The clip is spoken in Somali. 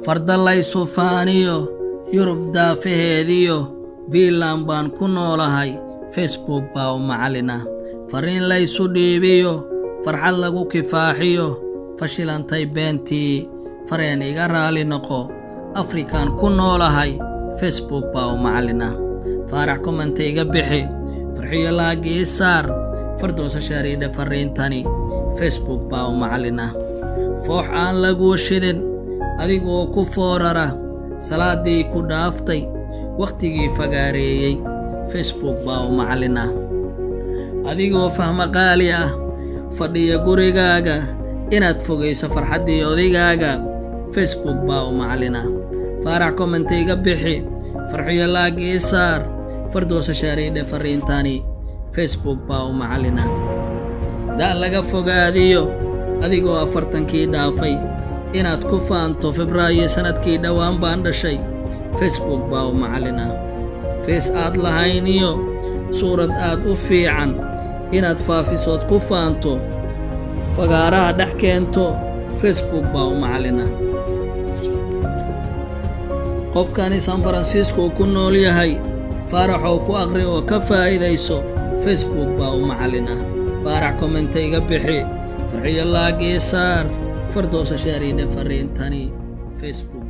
fardalay sufaaniyo yurub daafaheediyo biilaan baan ku noolahay Facebook baa u macalina fariin laysu dhiibiyo farxad lagu kifaaxiyo fashilantay beentii fareen iga raali noqo Afrikaan ku noolahay Facebook baa u macalina faarax komantayga bixi farxiyo laagii saar fardoosa shaariidha fariintani Facebook baa u macalina foox aan lagu shidin adigoo ku foorara salaadii ku dhaaftay waqtigii fagaareeyay Facebook baa u macalina adigoo fahma qaali ah fadhiya gurigaaga inaad fogeyso farxadii odigaaga Facebook baa u macalina faarax komantayga bixi farxiyo laagii saar fardoosa shaariidha fariintani Facebook baa u macalina daa laga fogaadiyo adigoo 40kii dhaafay inaad ku faanto Febraayo sanadkii dhawaan baan dhashay Facebook baa u macalina face aad lahayn iyo suurad aad u fiican inaad faafisood ku faanto fagaaraha dhex keento Facebook baa u macalina qofkani San Francisco ku nool yahay faaraxoo ku aqri oo ka faa'iideyso Facebook baa u macalina faarax komantayga bixi farxiyo laagii saar fardoosa shaariidha fariintani Facebook